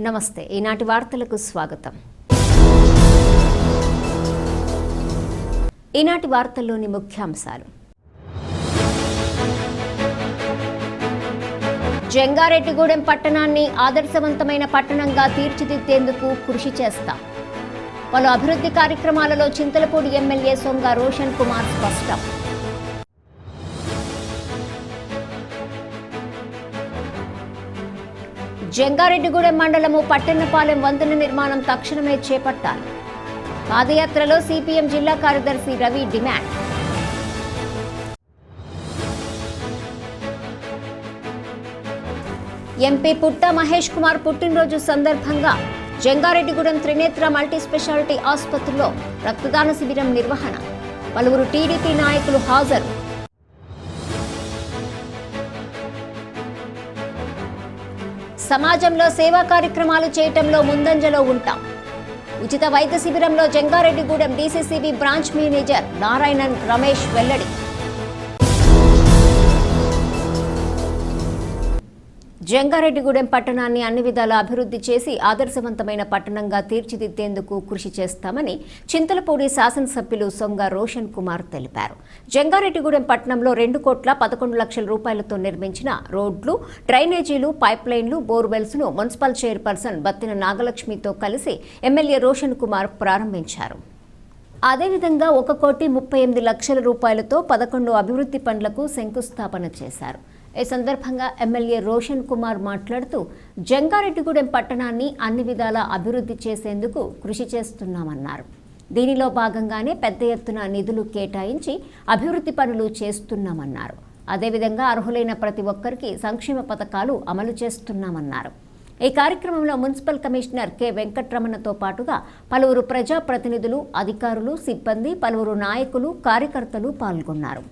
నమస్తే. ఈనాటి వార్తలకు స్వాగతం. ఈనాటి వార్తల్లోని ముఖ్యాంశాలు. జంగారెడ్డిగూడెం పట్టణాన్ని ఆదర్శవంతమైన పట్టణంగా తీర్చిదిద్దేందుకు కృషి చేస్తాం. పలు అభివృద్ధి కార్యక్రమాలలో చింతలపూడి ఎమ్మెల్యే సొంగ రోషన్ కుమార్ స్పష్టం. జంగారెడ్డిగూడెం మండలము పట్టణపాలెం వంతెన నిర్మాణం తక్షణమే చేపట్టాలి. పాదయాత్రలో సిపిఎం జిల్లా కార్యదర్శి రవి డిమాండ్. ఎంపీ పుట్ట మహేష్ కుమార్ పుట్టినరోజు సందర్భంగా జంగారెడ్డిగూడెం త్రినేత్ర మల్టీ స్పెషాలిటీ ఆసుపత్రిలో రక్తదాన శిబిరం నిర్వహణ. పలువురు టీడీపీ నాయకులు హాజరు. సమాజంలో సేవా కార్యక్రమాలు చేయటంలో ముందంజలో ఉంటాం. ఉచిత వైద్య శిబిరంలో Jangareddygudem DCCB branch manager Narayanan Ramesh వెల్లడి. జంగారెడ్డిగూడెం పట్టణాన్ని అన్ని విధాలా అభివృద్ధి చేసి ఆదర్శవంతమైన పట్టణంగా తీర్చిదిద్దేందుకు కృషి చేస్తామని చింతలపూడి శాసనసభ్యులు సొంగ రోషన్ కుమార్ తెలిపారు. జంగారెడ్డిగూడెం పట్టణంలో 2,11,00,000 రూపాయలతో నిర్మించిన రోడ్లు, డ్రైనేజీలు, పైప్ లైన్లు, బోర్వెల్స్ ను మున్సిపల్ చైర్పర్సన్ బత్తిన నాగలక్ష్మితో కలిసి ఎమ్మెల్యే రోషన్ కుమార్ ప్రారంభించారు. అదేవిధంగా 1,38,00,000 రూపాయలతో 11 అభివృద్ధి పనులకు శంకుస్థాపన చేశారు. ఈ సందర్భంగా ఎమ్మెల్యే రోషన్ కుమార్ మాట్లాడుతూ జంగారెడ్డిగూడెం పట్టణాన్ని అన్ని విధాలా అభివృద్ధి చేసేందుకు కృషి చేస్తున్నామన్నారు. దీనిలో భాగంగానే పెద్ద ఎత్తున నిధులు కేటాయించి అభివృద్ధి పనులు చేస్తున్నామన్నారు. అదేవిధంగా అర్హులైన ప్రతి ఒక్కరికి సంక్షేమ పథకాలు అమలు చేస్తున్నామన్నారు. ఈ కార్యక్రమంలో మున్సిపల్ కమిషనర్ కె వెంకట్రమణతో పాటుగా పలువురు ప్రజాప్రతినిధులు, అధికారులు, సిబ్బంది, పలువురు నాయకులు, కార్యకర్తలు పాల్గొన్నారు.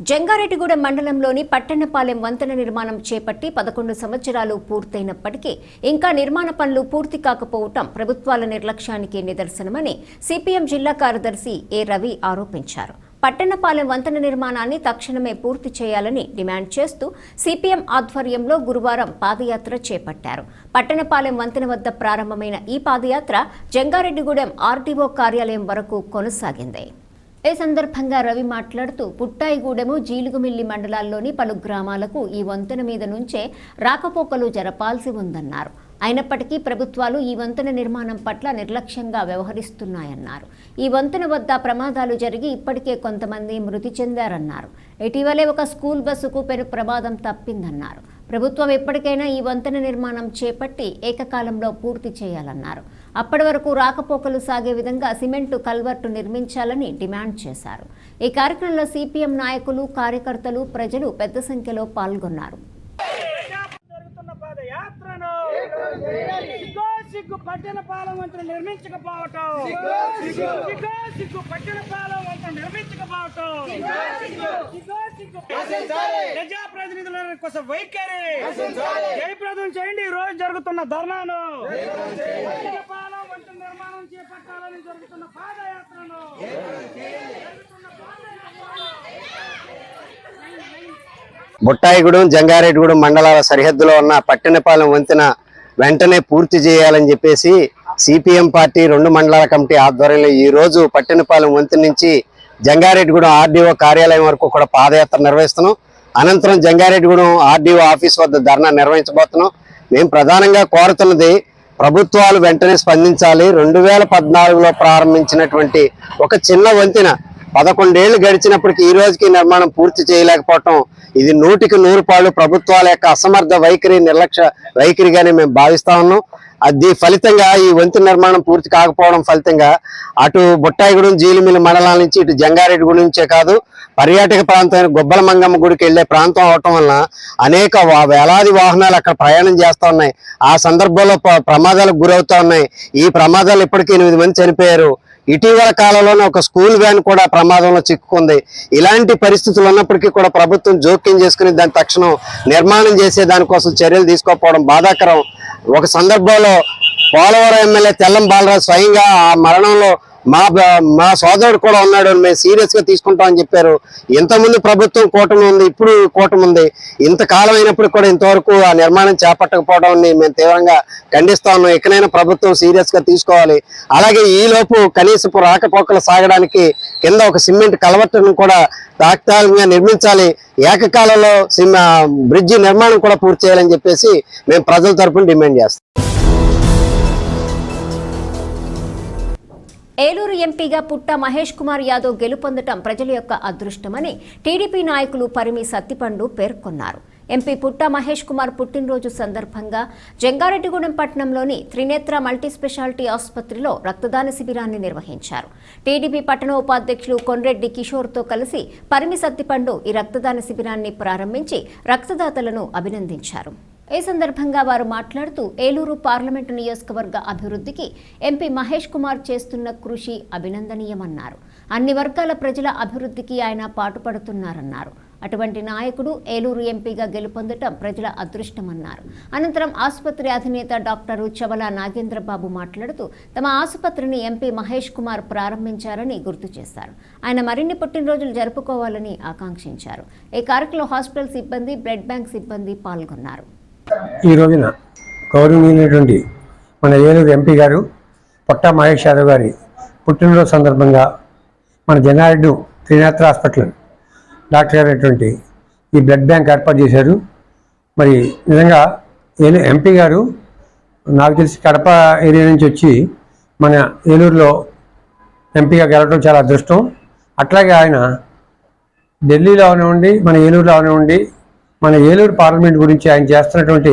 జంగారెడ్డిగూడెం మండలంలోని పట్టణపాలెం వంతెన నిర్మాణం చేపట్టి 11 సంవత్సరాలు పూర్తయినప్పటికీ ఇంకా నిర్మాణ పనులు పూర్తి కాకపోవటం ప్రభుత్వాల నిర్లక్ష్యానికి నిదర్శనమని సిపిఎం జిల్లా కార్యదర్శి ఏ రవి ఆరోపించారు. పట్టణపాలెం వంతెన నిర్మాణాన్ని తక్షణమే పూర్తి చేయాలని డిమాండ్ చేస్తూ సిపిఎం ఆధ్వర్యంలో గురువారం పాదయాత్ర చేపట్టారు. పట్టణపాలెం వంతెన వద్ద ప్రారంభమైన ఈ పాదయాత్ర జంగారెడ్డిగూడెం ఆర్టీఓ కార్యాలయం వరకు కొనసాగింది. ఈ సందర్భంగా రవి మాట్లాడుతూ పుట్టాయిగూడెము, జీలుగుమిల్లి మండలాల్లోని పలు గ్రామాలకు ఈ వంతెన మీద నుంచే రాకపోకలు జరపాల్సి ఉందన్నారు. అయినప్పటికీ ప్రభుత్వాలు ఈ వంతెన నిర్మాణం పట్ల నిర్లక్ష్యంగా వ్యవహరిస్తున్నాయన్నారు. ఈ వంతెన వద్ద ప్రమాదాలు జరిగి ఇప్పటికే కొంతమంది మృతి చెందారన్నారు. ఇటీవలే ఒక స్కూల్ బస్సుకు పెను ప్రమాదం తప్పిందన్నారు. ప్రభుత్వం ఎప్పటికైనా ఈ వంతెన నిర్మాణం చేపట్టి ఏకకాలంలో పూర్తి చేయాలన్నారు. అప్పటి వరకు రాకపోకలు సాగే విధంగా సిమెంటు కల్వర్టు నిర్మించాలని డిమాండ్ చేశారు. ఈ కార్యక్రమంలో సిపిఎం నాయకులు, కార్యకర్తలు, ప్రజలు పెద్ద సంఖ్యలో పాల్గొన్నారు. సిగ్గు పట్టణపాలెం వంతెన నిర్మించకపోవటం, సిగ్గు పట్టణపాలెం వంతెన నిర్మించకపోవటం, ప్రజాప్రతినిధులు నిధుల కోసం వైఖరి జయప్రదం చేయండి. ఈ రోజు జరుగుతున్న ధర్నాను, పాలెం వంట నిర్మాణం చేపట్టాలని జరుగుతున్న పాదయాత్రను బుట్టాయిగూడెం జంగారెడ్డిగూడెం మండలాల సరిహద్దులో ఉన్న పట్టెనపాలెం వంతెన వెంటనే పూర్తి చేయాలని చెప్పేసి సిపిఎం పార్టీ 2 మండలాల కమిటీ ఆధ్వర్యంలో ఈ రోజు పట్టెనపాలెం వంతెన నుంచి జంగారెడ్డిగూడెం ఆర్డీఓ కార్యాలయం వరకు కూడా పాదయాత్ర నిర్వహిస్తున్నాం. అనంతరం జంగారెడ్డిగూడెం ఆర్డీఓ ఆఫీస్ వద్ద ధర్నా నిర్వహించబోతున్నాం. మేము ప్రధానంగా కోరుతున్నది ప్రభుత్వాలు వెంటనే స్పందించాలి. 2014లో ప్రారంభించినటువంటి ఒక చిన్న వంతెన 11 ఏళ్లు గడిచినప్పటికీ ఈ రోజుకి నిర్మాణం పూర్తి చేయలేకపోవటం ఇది 100కి 100 పాళ్ళు ప్రభుత్వాల యొక్క అసమర్థ వైఖరి, నిర్లక్ష్య వైఖరిగానే మేము భావిస్తా ఉన్నాం. అది ఫలితంగా ఈ వంతెన నిర్మాణం పూర్తి కాకపోవడం ఫలితంగా అటు బుట్టాయిగూడెం జీలిమిల్లి మండలాల నుంచి ఇటు జంగారెడ్డిగూడెం నుంచే కాదు పర్యాటక ప్రాంతమైన గొబ్బల మంగమ్మ గుడికి వెళ్లే ప్రాంతం అవటం వలన అనేక వేలాది వాహనాలు అక్కడ ప్రయాణం చేస్తా ఉన్నాయి. ఆ సందర్భంలో ప్రమాదాలకు గురవుతా ఉన్నాయి. ఈ ప్రమాదాలు ఇప్పటికీ 8 మంది చనిపోయారు. ఇటీవల కాలంలోనే ఒక స్కూల్ వ్యాన్ కూడా ప్రమాదంలో చిక్కుకుంది. ఇలాంటి పరిస్థితులు ఉన్నప్పటికీ కూడా ప్రభుత్వం జోక్యం చేసుకుని దాని తక్షణం నిర్మాణం చేసే దానికోసం చర్యలు తీసుకోకపోవడం బాధాకరం. ఒక సందర్భంలో పోలవరం ఎమ్మెల్యే తెల్లం బాలరాజు స్వయంగా ఆ మరణంలో మా సోదరుడు కూడా ఉన్నాడు, మేము సీరియస్ గా తీసుకుంటామని చెప్పారు. ఇంతకుముందు ప్రభుత్వం కూటమి ఉంది, ఇప్పుడు కూటమి ఉంది. ఇంతకాలం అయినప్పుడు కూడా ఇంతవరకు ఆ నిర్మాణం చేపట్టకపోవడం మేము తీవ్రంగా ఖండిస్తా ఉన్నాం. ఎక్కడైనా ప్రభుత్వం సీరియస్ గా తీసుకోవాలి. అలాగే ఈ లోపు కనీసపు రాకపోకలు సాగడానికి కింద ఒక సిమెంట్ కలవట్టును కూడా తాత్కాలికంగా నిర్మించాలి. ఏకకాలంలో బ్రిడ్జి నిర్మాణం కూడా పూర్తి చేయాలని చెప్పేసి మేము ప్రజల తరపున డిమాండ్ చేస్తాం. ఏలూరు ఎంపీగా పుట్ట మహేష్ కుమార్ యాదవ్ గెలుపొందటం ప్రజల యొక్క అదృష్టమని టీడీపీ నాయకులు పరిమి సత్తిపండు పేర్కొన్నారు. ఎంపీ పుట్ట మహేష్ కుమార్ పుట్టినరోజు సందర్భంగా జంగారెడ్డిగూడెం పట్టణంలోని త్రినేత్ర మల్టీ స్పెషాలిటీ ఆసుపత్రిలో రక్తదాన శిబిరాన్ని నిర్వహించారు. టీడీపీ పట్టణ ఉపాధ్యక్షులు కొన్రెడ్డి కిషోర్తో కలిసి పరిమి సత్తిపండు ఈ రక్తదాన శిబిరాన్ని ప్రారంభించి రక్తదాతలను అభినందించారు. ఈ సందర్భంగా వారు మాట్లాడుతూ ఏలూరు పార్లమెంటు నియోజకవర్గ అభివృద్ధికి ఎంపీ మహేష్ కుమార్ చేస్తున్న కృషి అభినందనీయమన్నారు. అన్ని వర్గాల ప్రజల అభివృద్ధికి ఆయన పాటుపడుతున్నారన్నారు. అటువంటి నాయకుడు ఏలూరు ఎంపీగా గెలుపొందటం ప్రజల అదృష్టమన్నారు. అనంతరం ఆసుపత్రి అధినేత డాక్టర్ చవల నాగేంద్రబాబు మాట్లాడుతూ తమ ఆసుపత్రిని ఎంపీ మహేష్ కుమార్ ప్రారంభించారని గుర్తు చేశారు. ఆయన మరిన్ని పుట్టినరోజులు జరుపుకోవాలని ఆకాంక్షించారు. ఈ కార్యక్రమంలో హాస్పిటల్ సిబ్బంది, బ్లడ్ బ్యాంక్ సిబ్బంది పాల్గొన్నారు. ఈ రోజున గౌరవనీయులైనటువంటి మన ఏలూరు ఎంపీ గారు పుట్ట మహేష్ యాదవ్ గారి పుట్టినరోజు సందర్భంగా మన జంగారెడ్డి త్రినేత్ర హాస్పిటల్ డాక్టర్ గారు అయినటువంటి ఈ బ్లడ్ బ్యాంక్ ఏర్పాటు చేశారు. మరి నిజంగా ఎంపీ గారు నాకు తెలిసి కడప ఏరియా నుంచి వచ్చి మన ఏలూరులో ఎంపీగా గెలవడం చాలా అదృష్టం. అట్లాగే ఆయన ఢిల్లీలో అవనివ్వండి, మన ఏలూరులో అవనివ్వండి, మన ఏలూరు పార్లమెంట్ గురించి ఆయన చేస్తున్నటువంటి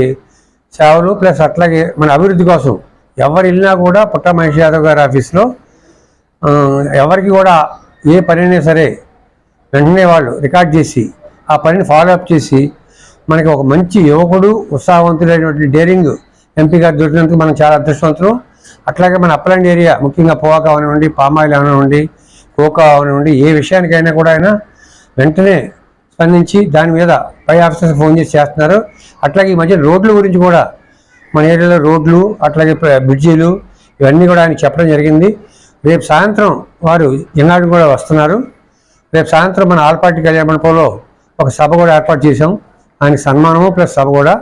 సేవలు ప్లస్ అట్లాగే మన అభివృద్ధి కోసం ఎవరు వెళ్ళినా కూడా పుట్ట మహేష్ యాదవ్ గారి ఆఫీస్లో ఎవరికి కూడా ఏ పనైనా సరే వెంటనే వాళ్ళు రికార్డ్ చేసి ఆ పనిని ఫాలోఅప్ చేసి మనకి ఒక మంచి యువకుడు, ఉత్సాహవంతుడైనటువంటి డేరింగ్ ఎంపీ గారు దొరికినందుకు మనం చాలా అదృష్టవంతులు. అట్లాగే మన అప్పలాంటి ఏరియా ముఖ్యంగా పోవాక అవనివ్వండి, పామాయిల్ అవనివ్వండి, కోకా అవనివ్వండి, ఏ విషయానికైనా కూడా ఆయన వెంటనే స్పందించి దాని మీద పై ఆఫీసర్స్ ఫోన్ చేసి చేస్తున్నారు. అట్లాగే ఈ మధ్య రోడ్ల గురించి కూడా మన ఏరియాలో రోడ్లు అట్లాగే బ్రిడ్జీలు ఇవన్నీ కూడా ఆయన చెప్పడం జరిగింది. రేపు సాయంత్రం వారు జంగారెడ్డి కూడా వస్తున్నారు. రేపు సాయంత్రం మన ఆల్పాటి కళ్యాణ మండపంలో ఒక సభ కూడా ఏర్పాటు చేశాం. ఆయనకి సన్మానము ప్లస్ సభ కూడా.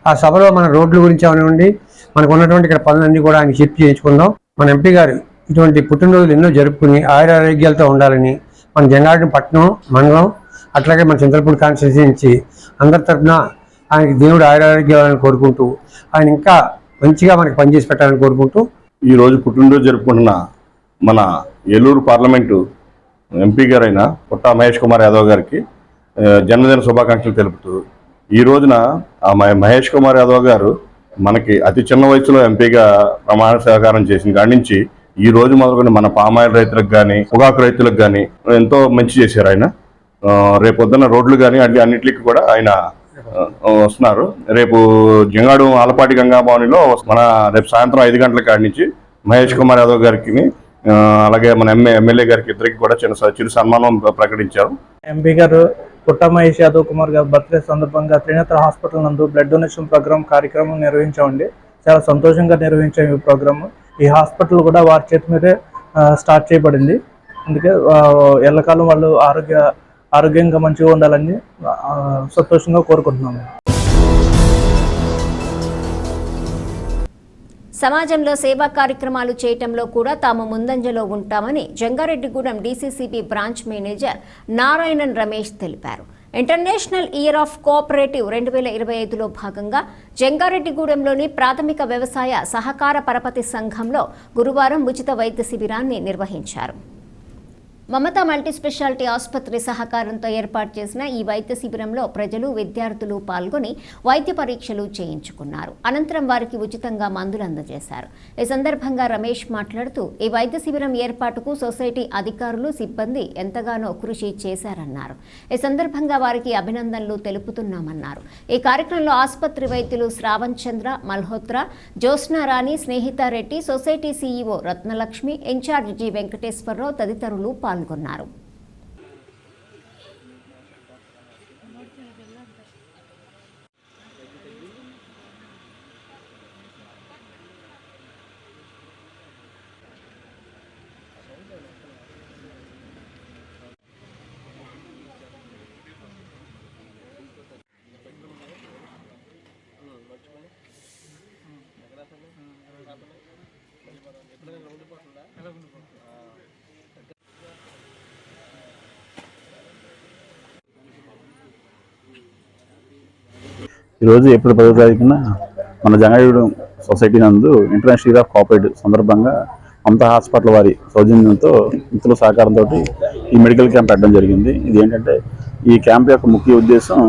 ఆ సభలో మన రోడ్ల గురించి అవనివ్వండి, మనకు ఉన్నటువంటి ఇక్కడ పనులన్నీ కూడా ఆయన చెప్పి చేయించుకుందాం. మన ఎంపీ గారు ఇటువంటి పుట్టినరోజులు ఎన్నో జరుపుకుని ఆరోగ్యాలతో ఉండాలని మన జంగారెడ్డి పట్టణం, మండలం అట్లాగే మన చింతలపూడి కాన్స్టిట్యూన్సీ నుంచి అందరి తరఫున ఆయనకి దేవుడు ఆరోగ్యాలని కోరుకుంటూ ఆయన ఇంకా మంచిగా మనకి పనిచేసి పెట్టాలని కోరుకుంటూ ఈరోజు పుట్టినరోజు జరుపుకుంటున్న మన ఏలూరు పార్లమెంటు ఎంపీ గారైన పుట్ట మహేష్ కుమార్ యాదవ్ గారికి జన్మదిన శుభాకాంక్షలు తెలుపుతూ ఈ రోజున ఆ మహేష్ కుమార్ యాదవ్ గారు మనకి అతి చిన్న వయసులో ఎంపీగా ప్రమాణ స్వీకారం చేసిన కాడి నుంచి ఈ రోజు మొదలుకొని మన పామాయిల్ రైతులకు కానీ, పొగాకు రైతులకు కానీ ఎంతో మంచి చేశారు ఆయన. రేపొద్దున రోడ్లు కానీ అన్నిటికి కూడా ఆయన వస్తున్నారు. రేపు జంగాడు ఆలపాటి గంగాభవనిలో మన రేపు సాయంత్రం 5 గంటల కాడి నుంచి మహేష్ కుమార్ యాదవ్ గారికి అలాగే మన ఎమ్మెల్యే గారికి ఇద్దరికి కూడా చిరు సన్మానం ప్రకటించారు. ఎంపీ గారు పుట్ట మహేష్ యాదవ్ కుమార్ గారి బర్త్డే సందర్భంగా త్రినేత్ర హాస్పిటల్ నందు బ్లడ్ డొనేషన్ కార్యక్రమం నిర్వహించామండి. చాలా సంతోషంగా నిర్వహించాం ఈ ప్రోగ్రామ్. ఈ హాస్పిటల్ కూడా వారి చేతి మీదే స్టార్ట్ చేయబడింది. అందుకే ఎల్లకాలం వాళ్ళు ఆరోగ్యంగా మంచిగా ఉండాలని సంతోషంగా కోరుకుంటున్నాము. సమాజంలో సేవా కార్యక్రమాలు చేయటంలో కూడా తాము ముందంజలో ఉంటామని Jangareddygudem DCCB branch manager Narayanan Ramesh తెలిపారు. ఇంటర్నేషనల్ ఇయర్ ఆఫ్ కోఆపరేటివ్ 2025లో భాగంగా జంగారెడ్డిగూడెంలోని ప్రాథమిక వ్యవసాయ సహకార పరపతి సంఘంలో గురువారం ఉచిత వైద్య శిబిరాన్ని నిర్వహించారు. మమతా మల్టీ స్పెషాలిటీ ఆసుపత్రి సహకారంతో ఏర్పాటు చేసిన ఈ వైద్య శిబిరంలో ప్రజలు, విద్యార్థులు పాల్గొని వైద్య పరీక్షలు చేయించుకున్నారు. అనంతరం వారికి ఉచితంగా మందులు అందజేశారు. ఈ సందర్భంగా రమేష్ మాట్లాడుతూ ఈ వైద్య శిబిరం ఏర్పాటుకు సొసైటీ అధికారులు, సిబ్బంది ఎంతగానో కృషి చేశారన్నారు. ఈ సందర్భంగా వారికి అభినందనలు తెలుపుతున్నామన్నారు. ఈ కార్యక్రమంలో ఆసుపత్రి వైద్యులు Shravan Chandra, Malhotra, Jyotsnarani, Snehitareddy, society CEO Ratnalakshmi, incharge G Venkateswararao తదితరులు పాల్గొన్నారు. ఈరోజు ఏప్రిల్ 10వ తారీఖున మన జంగారెడ్డిగూడెం సొసైటీ నందు ఇంటర్నేషనల్ ఇయర్ ఆఫ్ కోఆపరేటివ్ సందర్భంగా మమతా హాస్పిటల్ వారి సౌజన్యంతో మిత్రుల సహకారంతో ఈ మెడికల్ క్యాంప్ పెట్టడం జరిగింది. ఇది ఏంటంటే ఈ క్యాంప్ యొక్క ముఖ్య ఉద్దేశం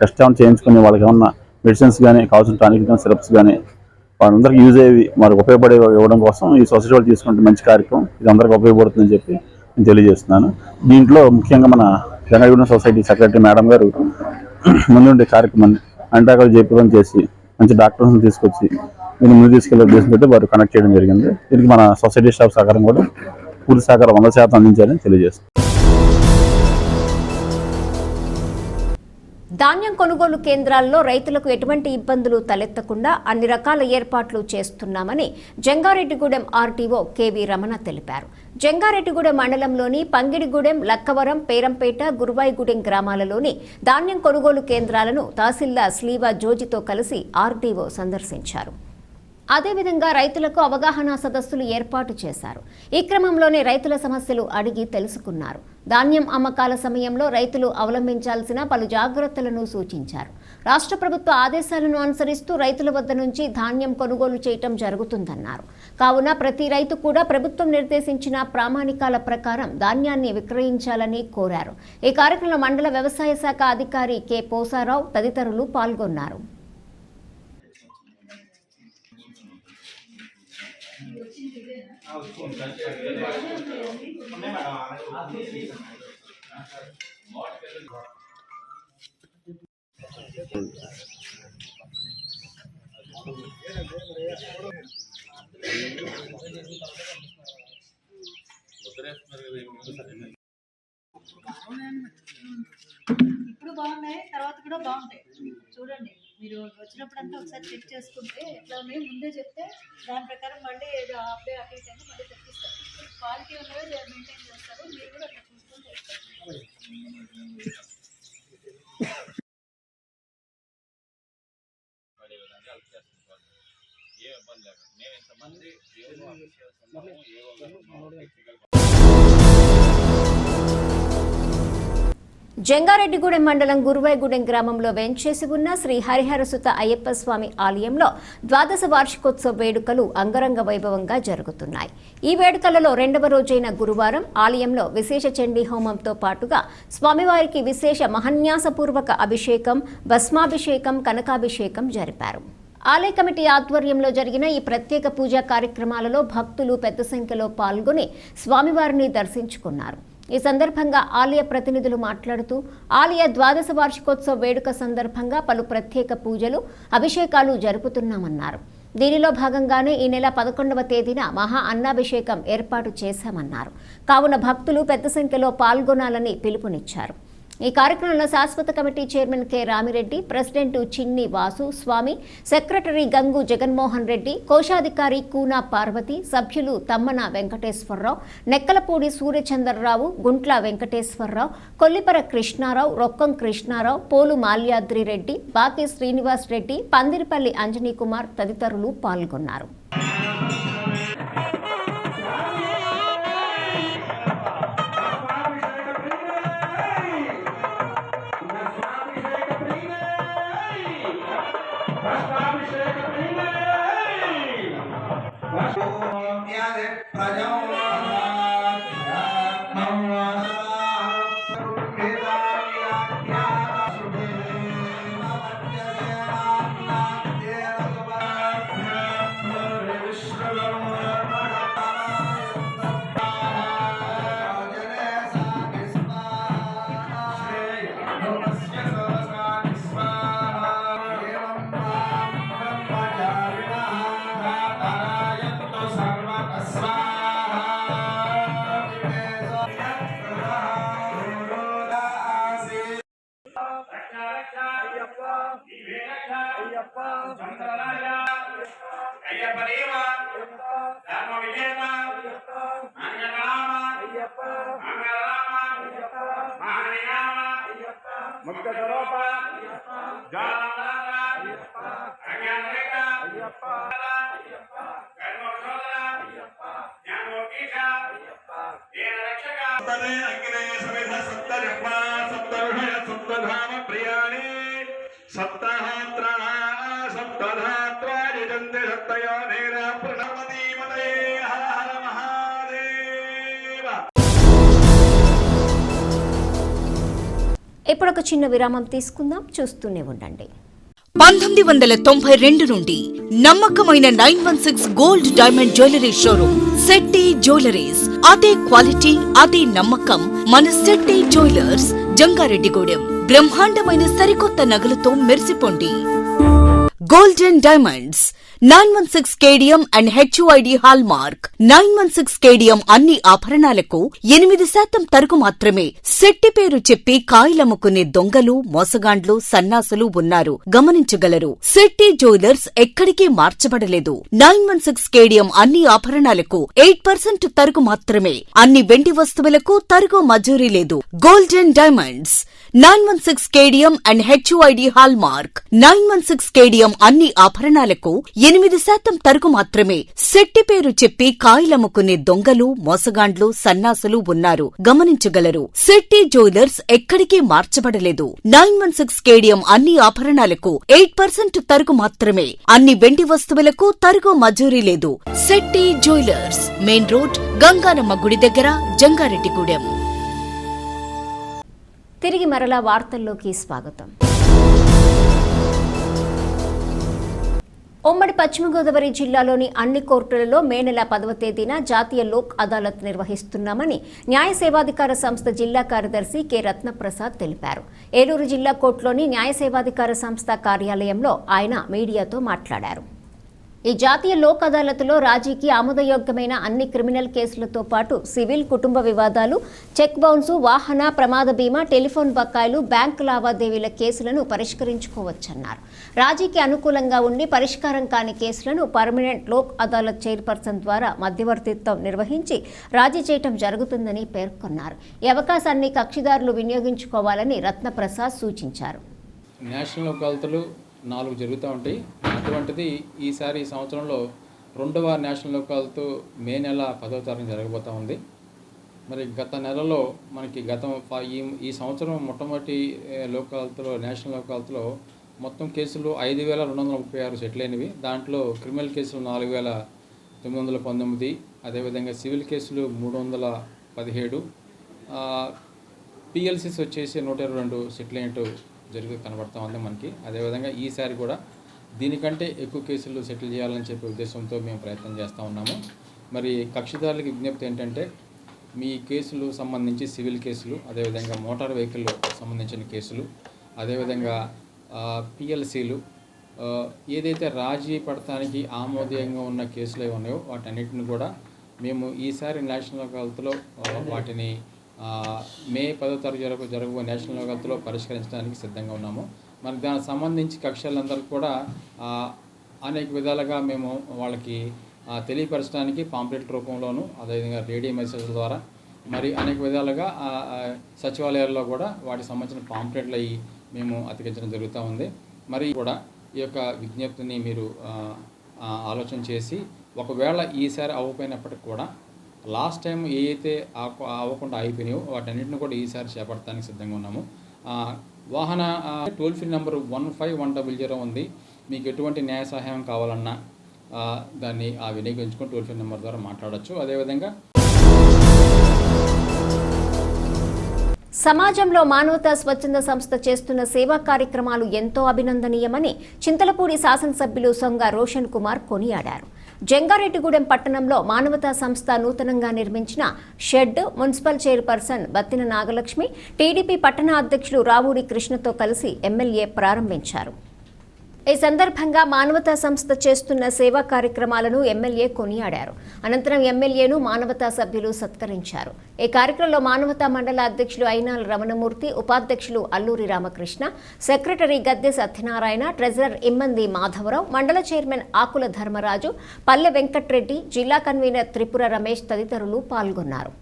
టెస్ట్ చేయించుకునే వాళ్ళకి ఏమన్నా మెడిసిన్స్ కానీ, కావాల్సిన టానిక్ కానీ, సిరప్స్ కానీ వాళ్ళందరికీ యూజ్ అయ్యేవి మనకు ఉపయోగపడే ఇవ్వడం కోసం ఈ సొసైటీ వాళ్ళు తీసుకుంటే మంచి కార్యక్రమం. ఇది అందరికీ ఉపయోగపడుతుందని చెప్పి నేను తెలియజేస్తున్నాను. దీంట్లో ముఖ్యంగా మన జంగారెడ్డిగూడెం సొసైటీ సెక్రటరీ మేడం గారు ముందుండే కార్యక్రమాన్ని అంటాకాలు జయప్రదం చేసి మంచి డాక్టర్స్ని తీసుకొచ్చి దీన్ని ముందు తీసుకెళ్లే ఉద్దేశంతో వారు కనెక్ట్ చేయడం జరిగింది. దీనికి మన సొసైటీ స్టాఫ్ సహకారం కూడా పూర్తి సహకారం 100% అందించాలని తెలియజేస్తుంది. ధాన్యం కొనుగోలు కేంద్రాల్లో రైతులకు ఎటువంటి ఇబ్బందులు తలెత్తకుండా అన్ని రకాల ఏర్పాట్లు చేస్తున్నామని జంగారెడ్డిగూడెం ఆర్టీఓ కెవి రమణ తెలిపారు. జంగారెడ్డిగూడెం మండలంలోని పంగిడిగూడెం, లక్కవరం, పేరంపేట, గురువాయిగూడెం గ్రామాలలోని ధాన్యం కొనుగోలు కేంద్రాలను తహసీల్దార్ స్లీవా జోజితో కలిసి ఆర్టీఓ సందర్శించారు. అదేవిధంగా రైతులకు అవగాహన సదస్సులు ఏర్పాటు చేశారు. ఈ క్రమంలోనే రైతుల సమస్యలు అడిగి తెలుసుకున్నారు. ధాన్యం అమ్మకాల సమయంలో రైతులు అవలంబించాల్సిన పలు జాగ్రత్తలను సూచించారు. రాష్ట్ర ప్రభుత్వ ఆదేశాలను అనుసరిస్తూ రైతుల వద్ద నుంచి ధాన్యం కొనుగోలు చేయటం జరుగుతుందన్నారు. కావున ప్రతి రైతు కూడా ప్రభుత్వం నిర్దేశించిన ప్రామాణికాల ప్రకారం ధాన్యాన్ని విక్రయించాలని కోరారు. ఈ కార్యక్రమంలో మండల వ్యవసాయ శాఖ అధికారి కె పోసారావు తదితరులు పాల్గొన్నారు. ఇప్పుడు బాగున్నాయి, తర్వాత కూడా బాగుంటాయి. చూడండి, మీరు వచ్చినప్పుడంతా ఒకసారి చెక్ చేసుకుంటే ఎట్లా ఉన్నాయో ముందే చెప్తే దాని ప్రకారం మళ్ళీ ఏదో అప్డే అప్డేట్ అయితే మళ్ళీ తెప్పిస్తారు. క్వాలిటీ ఉన్నవే మెయింటైన్ చేస్తారు. మీరు కూడా అట్లా చూసుకొని చేస్తారు. జంగారెడ్డిగూడెం మండలం గురువాయిగూడెం గ్రామంలో వెంచేసి ఉన్న శ్రీ హరిహరసుత అయ్యప్ప స్వామి ఆలయంలో ద్వాదశ వార్షికోత్సవ వేడుకలు అంగరంగ వైభవంగా జరుగుతున్నాయి. ఈ వేడుకలలో 2వ రోజైన గురువారం ఆలయంలో విశేష చండీ హోమంతో పాటుగా స్వామివారికి విశేష మహన్యాసపూర్వక అభిషేకం, భస్మాభిషేకం, కనకాభిషేకం జరిపారు. ఆలయ కమిటీ ఆధ్వర్యంలో జరిగిన ఈ ప్రత్యేక పూజా కార్యక్రమాలలో భక్తులు పెద్ద సంఖ్యలో పాల్గొని స్వామివారిని దర్శించుకున్నారు. ఈ సందర్భంగా ఆలయ ప్రతినిధులు మాట్లాడుతూ ఆలయ ద్వాదశ వార్షికోత్సవ వేడుక సందర్భంగా పలు ప్రత్యేక పూజలు, అభిషేకాలు జరుపుతున్నామన్నారు. దీనిలో భాగంగానే ఈ నెల 11వ తేదీన మహా అన్నాభిషేకం ఏర్పాటు చేశామన్నారు. కావున భక్తులు పెద్ద సంఖ్యలో పాల్గొనాలని పిలుపునిచ్చారు. ఈ కార్యక్రమంలో శాశ్వత committee chairman K Ramireddy, president చిన్ని వాసు స్వామి, సెక్రటరీ గంగు జగన్మోహన్ రెడ్డి, కోశాధికారి కూనా పార్వతి, సభ్యులు తమ్మన వెంకటేశ్వరరావు, నెక్కలపూడి సూర్యచంద్రరావు, గుంట్ల వెంకటేశ్వరరావు, కొల్లిపర కృష్ణారావు, రొక్కం కృష్ణారావు, పోలు మాల్యాద్రి రెడ్డి, బాకి శ్రీనివాస్ రెడ్డి, పందిరిపల్లి అంజనీ కుమార్ తదితరులు పాల్గొన్నారు. ఇప్పుడు ఒక చిన్న విరామం తీసుకుందాం, చూస్తూనే ఉండండి. 1992 నుండి నమ్మకమైన 916 gold diamond jewellery showroom Shetty jewelleries. అదే క్వాలిటీ, అదే నమ్మకం మన శెట్టి జ్యువెలర్స్, జంగారెడ్డిగూడెం. బ్రహ్మాండమైన సరికొత్త నగలతో మెరిసిపోండి. Golden diamonds 916 cadmium and HUID hallmark. 916 cadmium అన్ని ఆభరణాలకు 8% తరుగు మాత్రమే. శెట్టి పేరు చెప్పి కాయలమ్ముకునే దొంగలు, మోసగాండ్లు, సన్నాసులు ఉన్నారు, గమనించగలరు. శెట్టి జ్యువెలర్స్ ఎక్కడికి మార్చబడలేదు. 916 కేడియం అన్ని ఆభరణాలకు 8% తరుగు మాత్రమే. అన్ని వెండి వస్తువులకు తరుగు మజూరీ లేదు. Golden diamonds 916 cadmium and HUID hallmark. 916 cadmium అన్ని ఆభరణాలకు 8% తరుగు మాత్రమే. శెట్టి పేరు చెప్పి కాయలమ్ముకునే దొంగలు, మోసగాండ్లు, సన్నాసులు ఉన్నారు, గమనించగలరు. శెట్టి జ్యువెలర్స్ ఎక్కడికి మార్చబడలేదు. 916 కేడియం అన్ని ఆభరణాలకు 8% తరుగు మాత్రమే. అన్ని వెండి వస్తువులకు తరుగు మజూరీ లేదు. Shetty jewellers, main road, Ganganamma గుడి దగ్గర, జంగారెడ్డిగూడెం. తిరిగి మరలా వార్తల్లోకి స్వాగతం. ఉమ్మడి పశ్చిమ గోదావరి జిల్లాలోని అన్ని కోర్టులలో మే నెల 10వ తేదీన జాతీయ లోక్ అదాలత్ నిర్వహిస్తున్నామని న్యాయ సేవాధికార సంస్థ జిల్లా కార్యదర్శి కె రత్నప్రసాద్ తెలిపారు. ఏలూరు జిల్లా కోర్టులోని న్యాయ సేవాధికార సంస్థ కార్యాలయంలో ఆయన మీడియాతో మాట్లాడారు. ఈ జాతీయ లోక్ అదాలత్లో రాజీకి ఆమోదయోగ్యమైన అన్ని క్రిమినల్ కేసులతో పాటు సివిల్, కుటుంబ వివాదాలు, చెక్ బౌన్స్, వాహన ప్రమాద బీమా, టెలిఫోన్ బకాయిలు, బ్యాంకు లావాదేవీల కేసులను పరిష్కరించుకోవచ్చన్నారు. రాజీకి అనుకూలంగా ఉండి పరిష్కారం కాని కేసులను పర్మనెంట్ లోక్ అదాలత్ చైర్పర్సన్ ద్వారా మధ్యవర్తిత్వం నిర్వహించి రాజీ చేయటం జరుగుతుందని పేర్కొన్నారు. ఈ అవకాశాన్ని కక్షిదారులు వినియోగించుకోవాలని రత్నప్రసాద్ సూచించారు. నేషనల్ లోక్ అదాలత్లు 4 జరుగుతూ ఉంటాయి. అటువంటిది ఈ సంవత్సరంలో 2వ నేషనల్ లోక్ అదాలత్ మే నెల 10వ తారీఖున జరగబోతూ ఉంది. మరి గత నెలలో మనకి ఈ సంవత్సరం మొట్టమొదటి లోక్ అదాలత్లో, నేషనల్ లోక్ అదాలత్లో మొత్తం కేసులు 5,236 సెటిల్ అయినవి. దాంట్లో క్రిమినల్ కేసులు 4,919, అదేవిధంగా సివిల్ కేసులు 317, పిఎల్సీస్ వచ్చేసి 122 సెటిల్ అయినట్టు కనబడతా ఉంది మనకి. అదేవిధంగా ఈసారి కూడా దీనికంటే ఎక్కువ కేసులు సెటిల్ చేయాలని చెప్పే ఉద్దేశంతో మేము ప్రయత్నం చేస్తూ ఉన్నాము. మరి కక్షిదారులకి విజ్ఞప్తి ఏంటంటే, మీ కేసులు సంబంధించి సివిల్ కేసులు, అదేవిధంగా మోటార్ వెహికల్ సంబంధించిన కేసులు, అదేవిధంగా పిఎల్సీలు, ఏదైతే రాజీ పడటానికి ఆమోదయంగా ఉన్న కేసులు ఉన్నాయో వాటన్నిటిని కూడా మేము ఈసారి నేషనల్ లోక్ అదాలత్లో వాటిని మే 10వ తారీఖు జరగబోయే నేషనల్ లోకత్తులో పరిష్కరించడానికి సిద్ధంగా ఉన్నాము. మనకి దానికి సంబంధించి కక్షలందరికీ కూడా అనేక విధాలుగా మేము వాళ్ళకి తెలియపరచడానికి పాంప్లెట్ రూపంలోను, అదేవిధంగా రేడియో మెసేజ్ల ద్వారా, మరి అనేక విధాలుగా సచివాలయాల్లో కూడా వాటికి సంబంధించిన పాంప్లెట్లు అవి మేము అతికించడం జరుగుతూ ఉంది. మరి కూడా ఈ యొక్క విజ్ఞప్తిని మీరు ఆలోచన చేసి, ఒకవేళ ఈసారి అవ్వకపోయినప్పటికి కూడా లాస్ట్ టైం ఏ అయితే అవ్వకుండా అయిపోయినాయో వాటన్నిటిని కూడా ఈసారి చేపట్టడానికి సిద్ధంగా ఉన్నాము. వాహన టోల్ ఫ్రీ నెంబర్ 15100 ఉంది. మీకు ఎటువంటి న్యాయ సహాయం కావాలన్నా దాన్ని వినియోగించుకొని టోల్ ఫ్రీ నెంబర్ ద్వారా మాట్లాడవచ్చు. అదేవిధంగా సమాజంలో మానవతా స్వచ్ఛంద సంస్థ చేస్తున్న సేవా కార్యక్రమాలు ఎంతో అభినందనీయమని చింతలపూడి శాసనసభ్యులు సొంగ రోషన్ కుమార్ కొనియాడారు. జంగారెడ్డిగూడెం పట్టణంలో మానవతా సంస్థ నూతనంగా నిర్మించిన shed municipal chairperson Battina Nagalakshmi, TDP పట్టణ అధ్యక్షులు రావూరి కృష్ణతో కలిసి ఎమ్మెల్యే ప్రారంభించారు. ఈ సందర్భంగా మానవతా సంస్థ చేస్తున్న సేవా కార్యక్రమాలను ఎమ్మెల్యే కొనియాడారు. అనంతరం ఎమ్మెల్యేను మానవతా సభ్యులు సత్కరించారు. ఈ కార్యక్రమంలో మానవతా మండల అధ్యక్షులు అయినాల రమణమూర్తి, ఉపాధ్యక్షులు అల్లూరి రామకృష్ణ, సెక్రటరీ గద్దె సత్యనారాయణ, ట్రెజరర్ ఇమ్మంది మాధవరావు, మండల చైర్మన్ ఆకుల ధర్మరాజు, పల్లె వెంకట్రెడ్డి, జిల్లా కన్వీనర్ త్రిపుర రమేష్ తదితరులు పాల్గొన్నారు.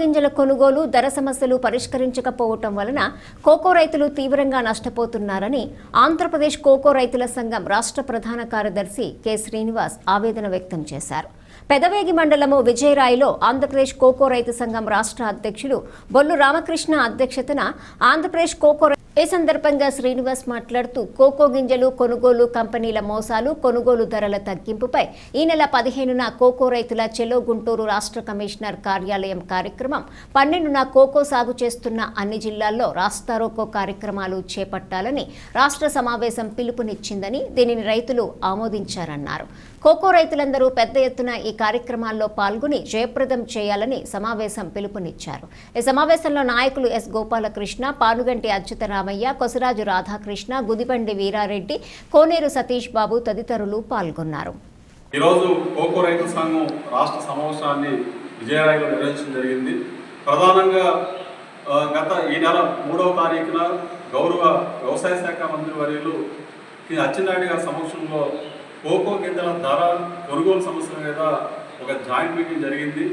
గింజల కొనుగోలు, ధర సమస్యలు పరిష్కరించకపోవటం వలన కోకో రైతులు తీవ్రంగా నష్టపోతున్నారని ఆంధ్రప్రదేశ్ కోకో రైతుల సంఘం రాష్ట్ర ప్రధాన కార్యదర్శి కె శ్రీనివాస్ ఆవేదన వ్యక్తం చేశారు. పెదవేగి మండలము విజయరాయిలో ఆంధ్రప్రదేశ్ కోకో రైతు సంఘం రాష్ట్ర అధ్యక్షులు బొల్లు రామకృష్ణ అధ్యక్షతన ఆంధ్రప్రదేశ్ కోకో ఈ సందర్భంగా శ్రీనివాస్ మాట్లాడుతూ కోకో గింజలు కొనుగోలు కంపెనీల మోసాలు, కొనుగోలు ధరల తగ్గింపుపై ఈ నెల 15న కోకో రైతుల చెలో గుంటూరు రాష్ట్ర కమిషనర్ కార్యాలయం కార్యక్రమం, 12న కోకో సాగు చేస్తున్న అన్ని జిల్లాల్లో రాస్తారోకో కార్యక్రమాలు చేపట్టాలని రాష్ట్ర సమావేశం పిలుపునిచ్చిందని, దీనిని రైతులు ఆమోదించారన్నారు. కోకో రైతులందరూ పెద్ద ఎత్తున ఈ కార్యక్రమాల్లో పాల్గొని జయప్రదం చేయాలని సమావేశం పిలుపునిచ్చారు. ఈ సమావేశంలో నాయకులు ఎస్ గోపాలకృష్ణ, పానుగంటి అచ్యుతరామయ్య, కొసరాజు రాధాకృష్ణ, గుదిబండి వీరారెడ్డి, కోనేరు సతీష్ బాబు తదితరులు పాల్గొన్నారు. ఈరోజు కోకో రైతు సంఘం రాష్ట్ర సమావేశాన్ని విజయరాయిలో నిర్వహించడం జరిగింది. ప్రధానంగా ఈ నెల 3వ తారీఖున గౌరవ వ్యవసాయ శాఖ మంత్రి వర్యులు అచ్చెన్నాయుడు గారి సమక్షంలో కోకో గింజల ధర కొనుగోలు సమస్యల మీద ఒక జాయింట్ మీటింగ్ జరిగింది.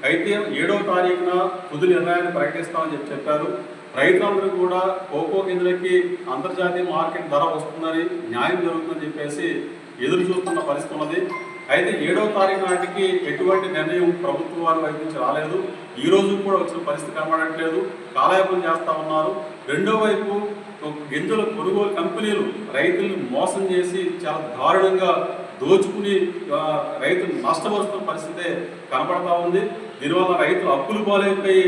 అయితే 7వ తారీఖున తుది నిర్ణయాన్ని ప్రకటిస్తామని చెప్పారు. రైతులందరూ కూడా కోకో గింజలకి అంతర్జాతీయ మార్కెట్ ధర వస్తుందని, న్యాయం జరుగుతుందని చెప్పేసి ఎదురు చూస్తున్న పరిస్థితి ఉన్నది. అయితే 7వ తారీఖు నాటికి ఎటువంటి నిర్ణయం ప్రభుత్వం వారి వైపు నుంచి రాలేదు. ఈ రోజు కూడా వచ్చిన పరిస్థితి కనబడట్లేదు. కాలయాపన చేస్తూ ఉన్నారు. రెండో వైపు గింజల కొనుగోలు కంపెనీలు రైతులను మోసం చేసి చాలా దారుణంగా దోచుకుని రైతులు నష్టపరుస్తున్న పరిస్థితే కనపడతా ఉంది. దీనివల్ల రైతులు అప్పులు పాలైపోయి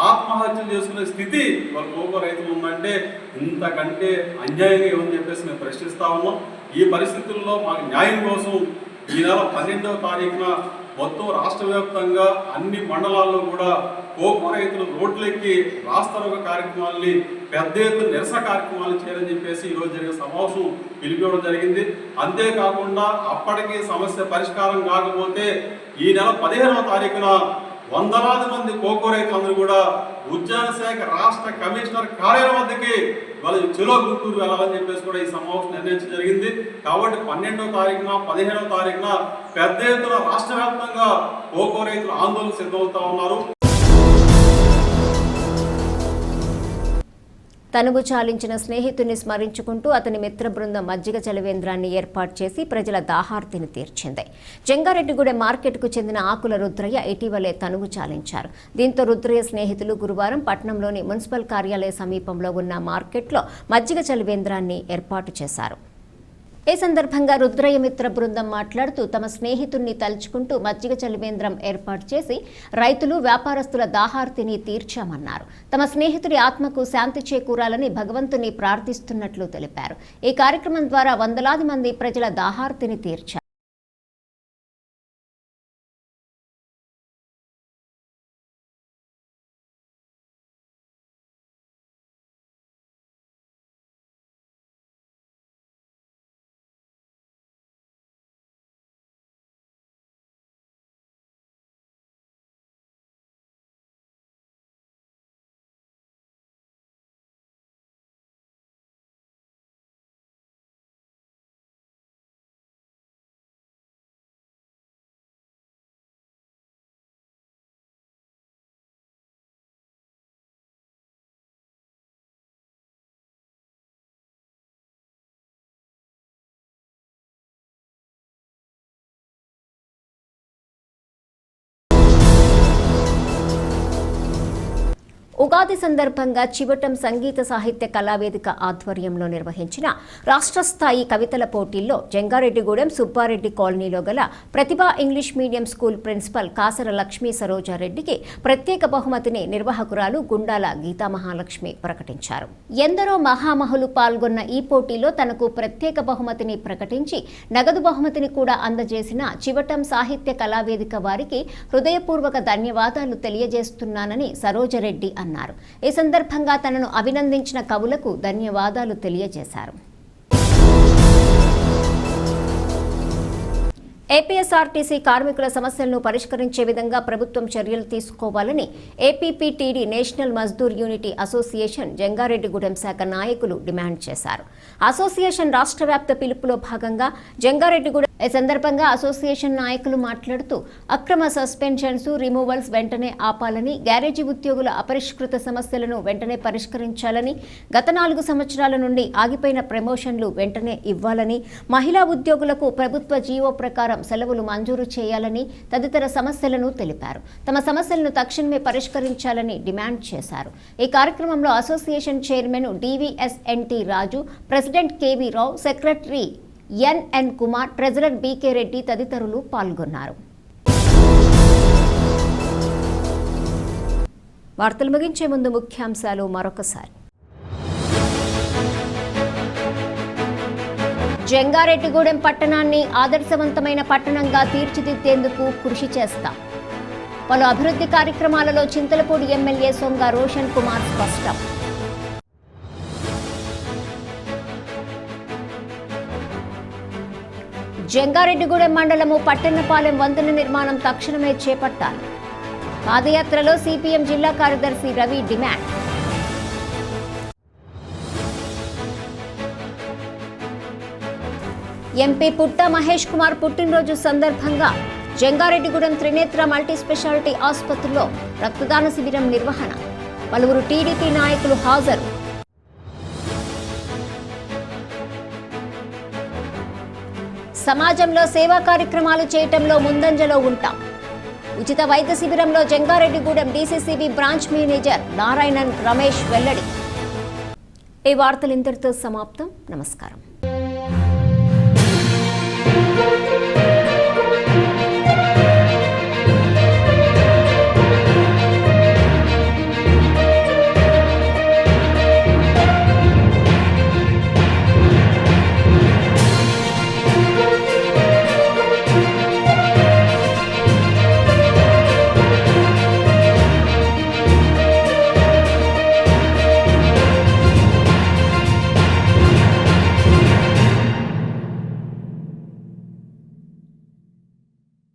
ఆత్మహత్యలు చేసుకునే స్థితి వాళ్ళ కోకో రైతులు ఉందంటే ఇంతకంటే అన్యాయంగా ఏమని చెప్పేసి మేము ప్రశ్నిస్తా ఉన్నాం. ఈ పరిస్థితుల్లో మాకు న్యాయం కోసం ఈ నెల 12వ తారీఖున మొత్తం రాష్ట్ర వ్యాప్తంగా అన్ని మండలాల్లో కూడా కోకో రైతులు రోడ్లెక్కి రాస్తారోకో కార్యక్రమాలని, పెద్ద ఎత్తున నిరసన కార్యక్రమాలు చేయాలని చెప్పేసి ఈరోజు జరిగిన సమావేశం పిలిపివ్వడం జరిగింది. అంతేకాకుండా అప్పటికి సమస్య పరిష్కారం కాకపోతే ఈ నెల 15వ తారీఖున వందలాది మంది కోకో రైతులందరూ కూడా ఉద్యాన శాఖ రాష్ట్ర కమిషనర్ కార్యాలయం వద్దకి వాళ్ళు చెలో గుంటూరు వెళ్ళాలని చెప్పేసి కూడా ఈ సమావేశం నిర్ణయించడం జరిగింది. కాబట్టి 12వ తారీఖున 15వ తారీఖున పెద్ద ఎత్తున రాష్ట్ర వ్యాప్తంగా కోకో రైతులు ఆందోళన సిద్ధమవుతా ఉన్నారు. తనువు చాలించిన స్నేహితుడిని స్మరించుకుంటూ అతని మిత్ర బృందం మజ్జిగ చలివేంద్రాన్ని ఏర్పాటు చేసి ప్రజల దాహార్తిని తీర్చింది. జంగారెడ్డిగూడెం మార్కెట్కు చెందిన ఆకుల రుద్రయ్య ఇటీవలే తనువు చాలించారు. దీంతో రుద్రయ్య స్నేహితులు గురువారం పట్టణంలోని మున్సిపల్ కార్యాలయ సమీపంలో ఉన్న మార్కెట్లో మజ్జిగ చలివేంద్రాన్ని ఏర్పాటు చేశారు. ఈ సందర్భంగా రుద్రయ్య మిత్ర బృందం మాట్లాడుతూ తమ స్నేహితుడిని తలుచుకుంటూ మజ్జిగ చలివేంద్రం ఏర్పాటు చేసి రైతులు, వ్యాపారస్తుల దాహార్తిని తీర్చామన్నారు. తమ స్నేహితుడి ఆత్మకు శాంతి చేకూరాలని భగవంతుని ప్రార్థిస్తున్నట్లు తెలిపారు. ఈ కార్యక్రమం ద్వారా వందలాది మంది ప్రజల దాహార్తిని తీర్చారు. ఉగాది సందర్భంగా చివటం సంగీత సాహిత్య కళావేదిక ఆధ్వర్యంలో నిర్వహించిన రాష్ట్ర స్థాయి కవితల పోటీల్లో జంగారెడ్డిగూడెం సుబ్బారెడ్డి కాలనీలో గల Pratibha English medium school principal Kasara Lakshmi సరోజారెడ్డికి ప్రత్యేక బహుమతిని నిర్వాహకురాలు గుండాల గీతామహాలక్ష్మి ప్రకటించారు. ఎందరో మహామహులు పాల్గొన్న ఈ పోటీలో తనకు ప్రత్యేక బహుమతిని ప్రకటించి నగదు బహుమతిని కూడా అందజేసిన చివటం సాహిత్య కళావేదిక వారికి హృదయపూర్వక ధన్యవాదాలు తెలియజేస్తున్నానని సరోజరెడ్డి అన్నారు. ఈ సందర్భంగా తనను అభినందించిన కవులకు ధన్యవాదాలు తెలియజేశారు. ఏపీఎస్ఆర్టీసీ కార్మికుల సమస్యలను పరిష్కరించే విధంగా ప్రభుత్వం చర్యలు తీసుకోవాలని APPTD national Mazdoor unity association Jangareddygudem శాఖ నాయకులు డిమాండ్ చేశారు. అసోసియేషన్ రాష్ట్ర వ్యాప్త పిలుపులో భాగంగా జంగారెడ్డిగూడెం ఈ సందర్భంగా అసోసియేషన్ నాయకులు మాట్లాడుతూ అక్రమ సస్పెన్షన్స్, రిమూవల్స్ వెంటనే ఆపాలని, గ్యారేజీ ఉద్యోగుల అపరిష్కృత సమస్యలను వెంటనే పరిష్కరించాలని, గత 4 సంవత్సరాల నుండి ఆగిపోయిన ప్రమోషన్లు వెంటనే ఇవ్వాలని, మహిళా ఉద్యోగులకు ప్రభుత్వ జీవో ప్రకారం సెలవులు మంజూరు చేయాలని తదితర సమస్యలను తెలిపారు. తమ సమస్యలను తక్షణమే పరిష్కరించాలని డిమాండ్ చేశారు. ఈ కార్యక్రమంలో association chairman DVSNT Raju, president KV Rao, secretary NN Kumar, treasurer BK Reddy తదితరులు పాల్గొన్నారు. వార్తలు ముగించే ముందు ముఖ్యాంశాలు మరొకసారి. జంగారెడ్డిగూడెం పట్టణాన్ని ఆదర్శవంతమైన పట్టణంగా తీర్చిదిద్దేందుకు కృషి చేస్తాం. పలు అభివృద్ధి కార్యక్రమాలలో చింతలపూడి ఎమ్మెల్యే సొంగ రోషన్ కుమార్ స్పష్టం. జంగారెడ్డిగూడెం మండలము పట్టణపాలెం వంతెన నిర్మాణం తక్షణమే చేపట్టాలి. పాదయాత్రలో సిపిఎం జిల్లా కార్యదర్శి రవి డిమాండ్. ఎంపీ పుట్ట మహేష్ కుమార్ పుట్టినరోజు సందర్భంగా జంగారెడ్డిగూడెం త్రినేత్ర మల్టీ స్పెషాలిటీ ఆసుపత్రిలో రక్తదాన శిబిరం నిర్వహణ. పలువురు టీడీపీ నాయకులు హాజరు. సమాజంలో సేవా కార్యక్రమాలు చేయటంలో ముందంజలో ఉంటాం. ఉచిత వైద్య శిబిరంలో Jangareddygudem DCCB branch manager Narayanan Ramesh వెల్లడి. ఈ వార్తలు ఇంతటితో సమాప్తం. నమస్కారం.